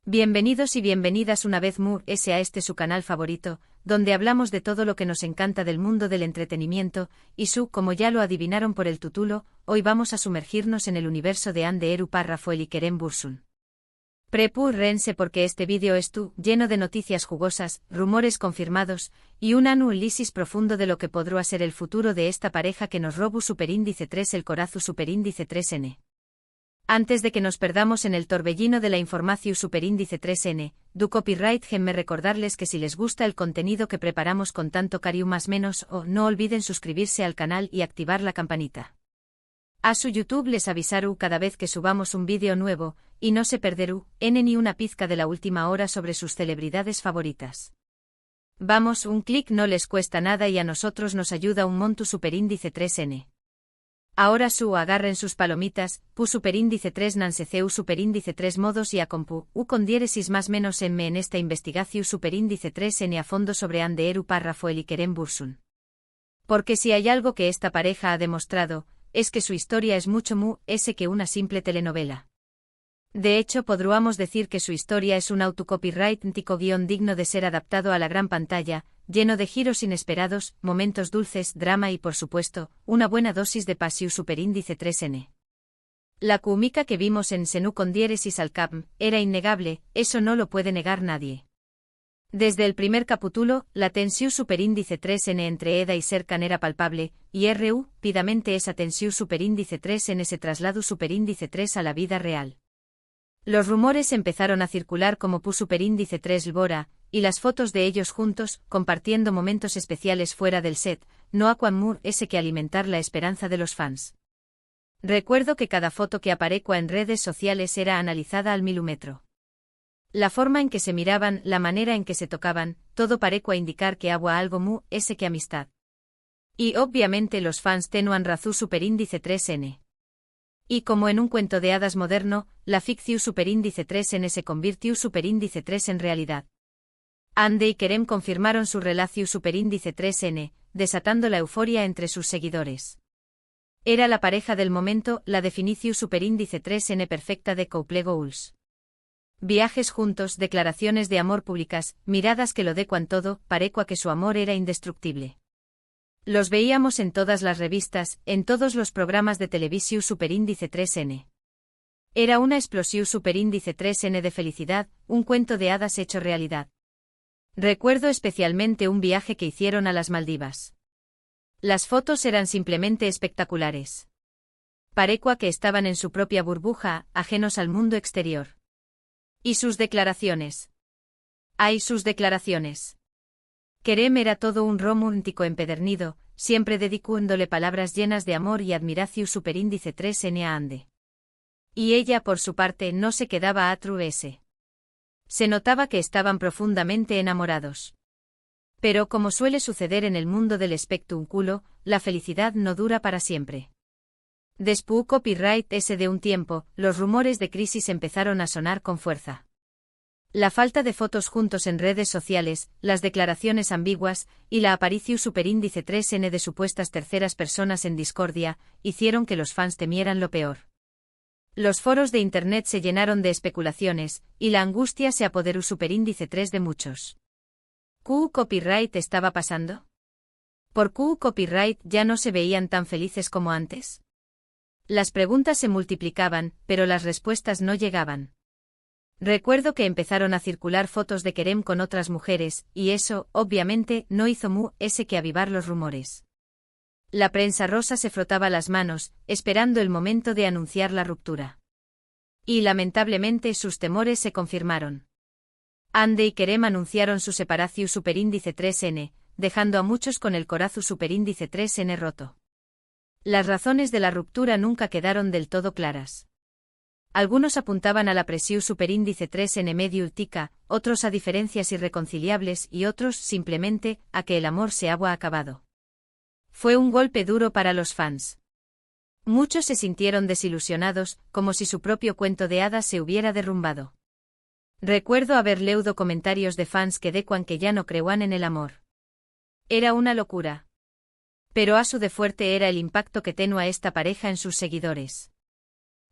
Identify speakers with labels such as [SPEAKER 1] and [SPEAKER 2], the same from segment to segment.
[SPEAKER 1] Bienvenidos y bienvenidas una vez más a este su canal favorito, donde hablamos de todo lo que nos encanta del mundo del entretenimiento, y como ya lo adivinaron por el título, hoy vamos a sumergirnos en el universo de Anderu Rafael y Kerem Bürsin. Prepárense porque este vídeo es lleno de noticias jugosas, rumores confirmados, y un análisis profundo de lo que podrá ser el futuro de esta pareja que nos robó Superíndice 3 el corazón Superíndice 3N. Antes de que nos perdamos en el torbellino de la información Superíndice 3N, copyright déjenme recordarles que si les gusta el contenido que preparamos con tanto cariño más menos no olviden suscribirse al canal y activar la campanita. A su YouTube les avisarú cada vez que subamos un vídeo nuevo, y no se perderú ni una pizca de la última hora sobre sus celebridades favoritas. Vamos, un clic no les cuesta nada y a nosotros nos ayuda un montón Superíndice 3N. Ahora agarren sus palomitas, Superíndice 3 nanceceu Superíndice 3 modos y a compu, con diéresis más menos en esta investigación Superíndice 3N a fondo sobre Anderu Rafael y Kerem Bürsin. Porque si hay algo que esta pareja ha demostrado, es que su historia es mucho que una simple telenovela. De hecho podríamos decir que su historia es un autocopyrightico guión digno de ser adaptado a la gran pantalla, lleno de giros inesperados, momentos dulces, drama y por supuesto, una buena dosis de pasión Superíndice 3N. La química que vimos en Senú con diéresis al cap era innegable, eso no lo puede negar nadie. Desde el primer capítulo, la tensión Superíndice 3N entre Eda y Serkan era palpable, y rápidamente esa tensión Superíndice 3N se trasladó Superíndice 3 a la vida real. Los rumores empezaron a circular como Superíndice 3 Lbora, y las fotos de ellos juntos, compartiendo momentos especiales fuera del set, no aquan que alimentar la esperanza de los fans. Recuerdo que cada foto que aparecía en redes sociales era analizada al milímetro. La forma en que se miraban, la manera en que se tocaban, todo parecía indicar que había algo que amistad. Y obviamente los fans tenuan razón Superíndice 3N. Y como en un cuento de hadas moderno, la ficción Superíndice 3N se convirtió Superíndice 3 en realidad. Ande y Kerem confirmaron su relación Superíndice 3N, desatando la euforia entre sus seguidores. Era la pareja del momento, la definición Superíndice 3N perfecta de couple goals. Viajes juntos, declaraciones de amor públicas, miradas que lo decuan todo, parecua que su amor era indestructible. Los veíamos en todas las revistas, en todos los programas de televisión Superíndice 3N. Era una explosión Superíndice 3N de felicidad, un cuento de hadas hecho realidad. Recuerdo especialmente un viaje que hicieron a las Maldivas. Las fotos eran simplemente espectaculares. Parecua que estaban en su propia burbuja, ajenos al mundo exterior. ¿Y sus declaraciones? ¡Ay, sus declaraciones! Kerem era todo un romántico empedernido, siempre dedicándole palabras llenas de amor y admiración Superíndice 3N a Ande. Y ella por su parte no se quedaba atrás. Se notaba que estaban profundamente enamorados. Pero como suele suceder en el mundo del espectáculo, la felicidad no dura para siempre. Después copyright de un tiempo, los rumores de crisis empezaron a sonar con fuerza. La falta de fotos juntos en redes sociales, las declaraciones ambiguas, y la aparición Superíndice 3N de supuestas terceras personas en discordia, hicieron que los fans temieran lo peor. Los foros de internet se llenaron de especulaciones, y la angustia se apoderó Superíndice 3 de muchos. ¿Qué copyright estaba pasando? ¿Por qué copyright ya no se veían tan felices como antes? Las preguntas se multiplicaban, pero las respuestas no llegaban. Recuerdo que empezaron a circular fotos de Kerem con otras mujeres, y eso, obviamente, no hizo que avivar los rumores. La prensa rosa se frotaba las manos, esperando el momento de anunciar la ruptura. Y lamentablemente sus temores se confirmaron. Ande y Kerem anunciaron su separación Superíndice 3N, dejando a muchos con el corazón Superíndice 3N roto. Las razones de la ruptura nunca quedaron del todo claras. Algunos apuntaban a la presión Superíndice 3N medio ultica, otros a diferencias irreconciliables y otros, simplemente, a que el amor se había acabado. Fue un golpe duro para los fans. Muchos se sintieron desilusionados, como si su propio cuento de hadas se hubiera derrumbado. Recuerdo haber leído comentarios de fans que decuan que ya no creían en el amor. Era una locura. Pero a su de fuerte era el impacto que tenía esta pareja en sus seguidores.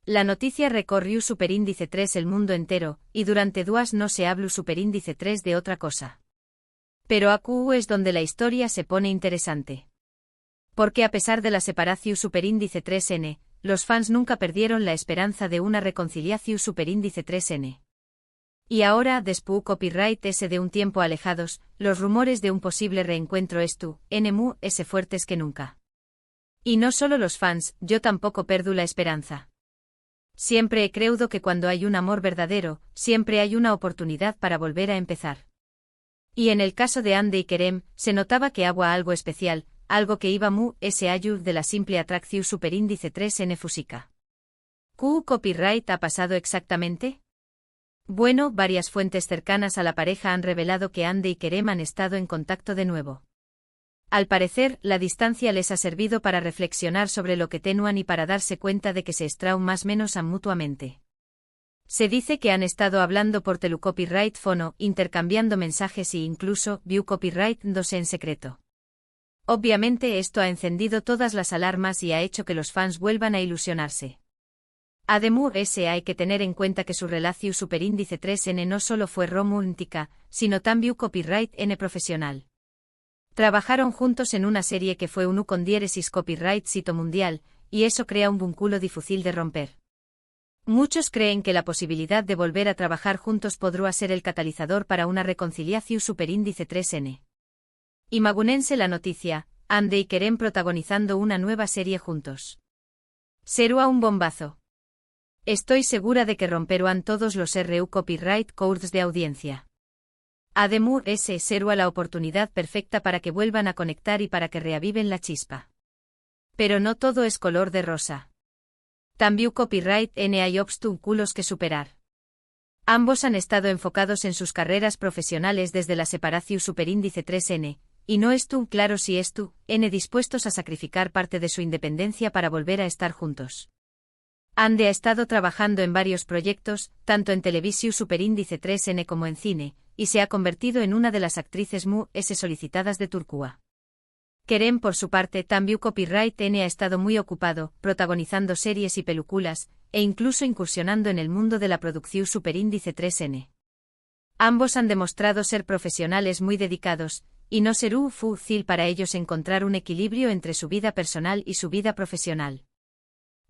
[SPEAKER 1] La noticia recorrió superíndice 3 el mundo entero, y durante 2 no se habló superíndice 3 de otra cosa. Pero aquí es donde la historia se pone interesante. Porque a pesar de la separación superíndice 3n, los fans nunca perdieron la esperanza de una reconciliación superíndice 3n. Y ahora, después copyright ese de un tiempo alejados, los rumores de un posible reencuentro es fuertes que nunca. Y no solo los fans, yo tampoco perdo la esperanza. Siempre he creído que cuando hay un amor verdadero, siempre hay una oportunidad para volver a empezar. Y en el caso de Ande y Kerem, se notaba que había algo especial, algo que iba ese ayud de la simple atracción superíndice 3n fúsica. ¿Qué copyright ha pasado exactamente? Bueno, varias fuentes cercanas a la pareja han revelado que Ande y Kerem han estado en contacto de nuevo. Al parecer, la distancia les ha servido para reflexionar sobre lo que tenían y para darse cuenta de que se extraen más menos mutuamente. Se dice que han estado hablando por telecopyright fono, intercambiando mensajes y incluso view copyright dándose en secreto. Obviamente esto ha encendido todas las alarmas y ha hecho que los fans vuelvan a ilusionarse. Además, hay que tener en cuenta que su relación superíndice 3n no solo fue romántica, sino también copyright n profesional. Trabajaron juntos en una serie que fue un con diéresis copyright sito mundial, y eso crea un vínculo difícil de romper. Muchos creen que la posibilidad de volver a trabajar juntos podrá ser el catalizador para una reconciliación superíndice 3n. Imagúnense la noticia, Ande y Kerem protagonizando una nueva serie juntos. Será un bombazo. Estoy segura de que romperán todos los RU copyright codes de audiencia. Además, será la oportunidad perfecta para que vuelvan a conectar y para que reaviven la chispa. Pero no todo es color de rosa. También copyright n hay obstáculos que superar. Ambos han estado enfocados en sus carreras profesionales desde la separación superíndice 3n, y no es claro si dispuestos a sacrificar parte de su independencia para volver a estar juntos. Ande ha estado trabajando en varios proyectos, tanto en televisión superíndice 3n como en cine, y se ha convertido en una de las actrices solicitadas de Turquía. Kerem, por su parte, también copyright n ha estado muy ocupado, protagonizando series y películas, e incluso incursionando en el mundo de la producción superíndice 3n. Ambos han demostrado ser profesionales muy dedicados, y no será fácil para ellos encontrar un equilibrio entre su vida personal y su vida profesional.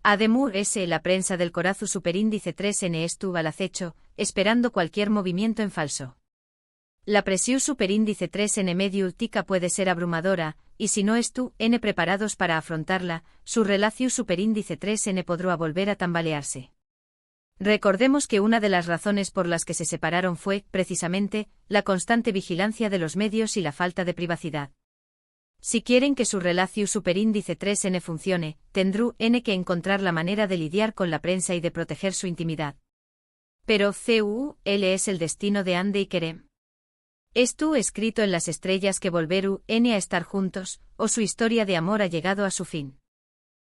[SPEAKER 1] Además, la prensa del corazón superíndice 3n estuvo al acecho, esperando cualquier movimiento en falso. La presión superíndice 3n mediútica puede ser abrumadora, y si no preparados para afrontarla, su relación superíndice 3n podrá volver a tambalearse. Recordemos que una de las razones por las que se separaron fue, precisamente, la constante vigilancia de los medios y la falta de privacidad. Si quieren que su relación superíndice 3n funcione, tendrán que encontrar la manera de lidiar con la prensa y de proteger su intimidad. Pero es el destino de Ande y Kerem. ¿Estuvo escrito en las estrellas que volverán a estar juntos, o su historia de amor ha llegado a su fin?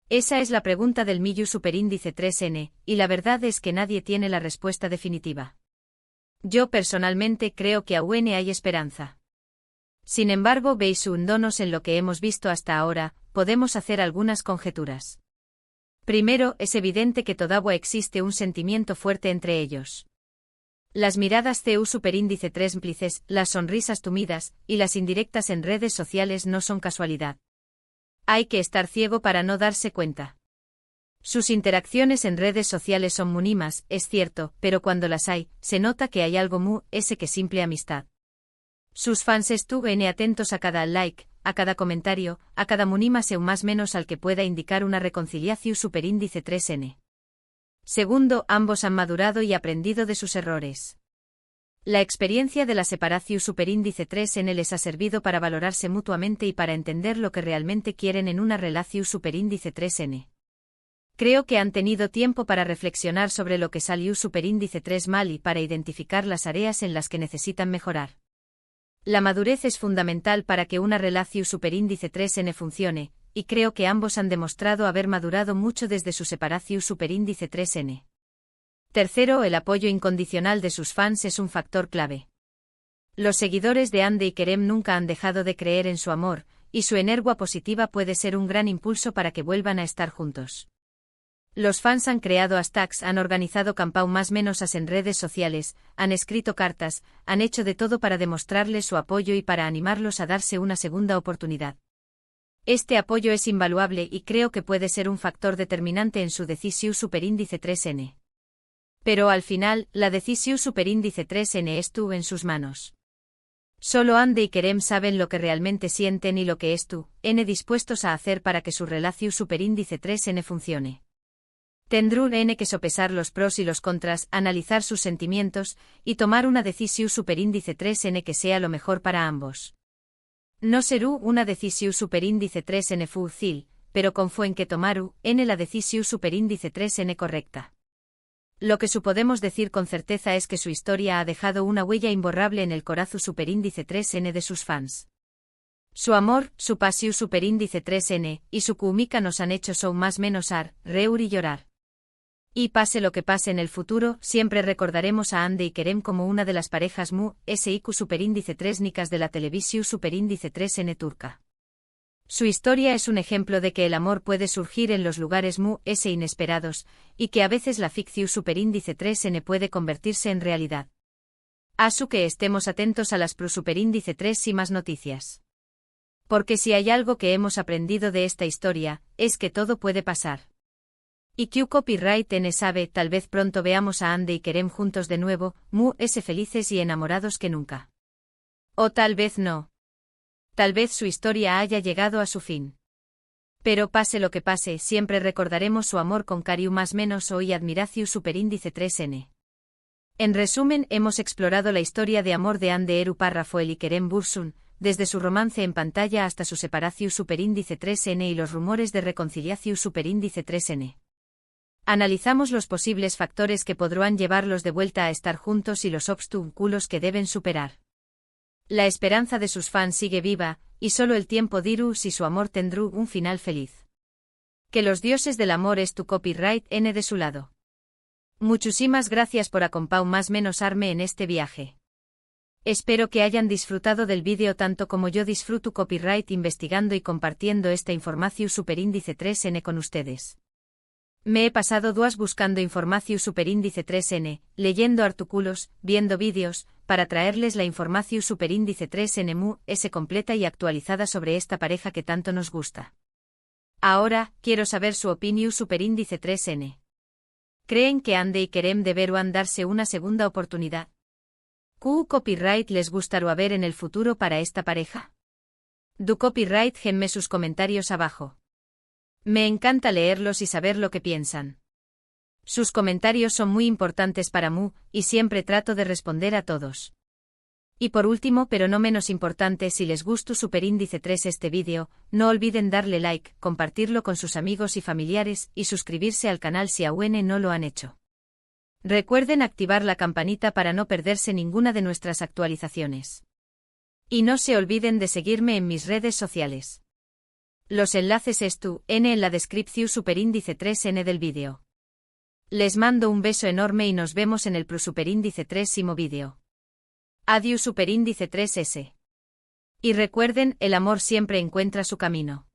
[SPEAKER 1] Esa es la pregunta del millu superíndice 3n, y la verdad es que nadie tiene la respuesta definitiva. Yo personalmente creo que aún hay esperanza. Sin embargo, basándonos en lo que hemos visto hasta ahora, podemos hacer algunas conjeturas. Primero, es evidente que todavía existe un sentimiento fuerte entre ellos. Las miradas CU superíndice 3 cómplices, las sonrisas tumidas, y las indirectas en redes sociales no son casualidad. Hay que estar ciego para no darse cuenta. Sus interacciones en redes sociales son mínimas, es cierto, pero cuando las hay, se nota que hay algo que simple amistad. Sus fans estuvieron atentos a cada like, a cada comentario, a cada mínima más menos al que pueda indicar una reconciliación superíndice 3n. Segundo, ambos han madurado y aprendido de sus errores. La experiencia de la separación superíndice 3n les ha servido para valorarse mutuamente y para entender lo que realmente quieren en una relación superíndice 3n. Creo que han tenido tiempo para reflexionar sobre lo que salió superíndice 3 mal y para identificar las áreas en las que necesitan mejorar. La madurez es fundamental para que una relación superíndice 3n funcione, y creo que ambos han demostrado haber madurado mucho desde su separación superíndice 3n. Tercero, el apoyo incondicional de sus fans es un factor clave. Los seguidores de Ande y Kerem nunca han dejado de creer en su amor, y su energía positiva puede ser un gran impulso para que vuelvan a estar juntos. Los fans han creado hashtags, han organizado campau más menosas en redes sociales, han escrito cartas, han hecho de todo para demostrarles su apoyo y para animarlos a darse una segunda oportunidad. Este apoyo es invaluable y creo que puede ser un factor determinante en su decisión superíndice 3N. Pero al final, la decisión superíndice 3N estuvo en sus manos. Solo Ande y Kerem saben lo que realmente sienten y lo que N dispuestos a hacer para que su relación superíndice 3N funcione. Tendrán que sopesar los pros y los contras, analizar sus sentimientos y tomar una decisión superíndice 3N que sea lo mejor para ambos. No será una decisión superíndice 3N fácil, pero confío en que tomaru la decisión superíndice 3N correcta. Lo que podemos decir con certeza es que su historia ha dejado una huella imborrable en el corazón superíndice 3N de sus fans. Su amor, su pasión superíndice 3N y su química nos han hecho más menosar, reír y llorar. Y pase lo que pase en el futuro, siempre recordaremos a Ande y Kerem como una de las parejas SIQ superíndice 3 de la televisión superíndice 3N turca. Su historia es un ejemplo de que el amor puede surgir en los lugares inesperados, y que a veces la ficción superíndice 3N puede convertirse en realidad. Asu que estemos atentos a las superíndice 3 y más noticias. Porque si hay algo que hemos aprendido de esta historia, es que todo puede pasar. Y Q Copyright N sabe, tal vez pronto veamos a Ande y Kerem juntos de nuevo, felices y enamorados que nunca. O tal vez no. Tal vez su historia haya llegado a su fin. Pero pase lo que pase, siempre recordaremos su amor con cariño más menos o y admiración superíndice 3N. En resumen, hemos explorado la historia de amor de Ande Eru Rafael y Kerem Bürsin, desde su romance en pantalla hasta su separación superíndice 3N y los rumores de reconciliación superíndice 3N. Analizamos los posibles factores que podrán llevarlos de vuelta a estar juntos y los obstáculos que deben superar. La esperanza de sus fans sigue viva, y solo el tiempo dirá si su amor tendrá un final feliz. Que los dioses del amor es tu copyright N de su lado. Muchísimas gracias por acompañar más menos arme en este viaje. Espero que hayan disfrutado del vídeo tanto como yo disfruto copyright investigando y compartiendo esta información superíndice 3N con ustedes. Me he pasado 2 buscando información superíndice 3N, leyendo artículos, viendo vídeos, para traerles la información superíndice 3N completa y actualizada sobre esta pareja que tanto nos gusta. Ahora, quiero saber su opinión superíndice 3N. ¿Creen que Ande y Kerem deberán darse una segunda oportunidad? ¿Qué copyright les gustaría ver en el futuro para esta pareja? Du copyright genme sus comentarios abajo. Me encanta leerlos y saber lo que piensan. Sus comentarios son muy importantes para mí, y siempre trato de responder a todos. Y por último pero no menos importante, si les gustó superíndice 3 este vídeo, no olviden darle like, compartirlo con sus amigos y familiares, y suscribirse al canal si aún no lo han hecho. Recuerden activar la campanita para no perderse ninguna de nuestras actualizaciones. Y no se olviden de seguirme en mis redes sociales. Los enlaces en la descripción superíndice 3N del vídeo. Les mando un beso enorme y nos vemos en el superíndice 3º vídeo. Adiós superíndice 3S. Y recuerden, el amor siempre encuentra su camino.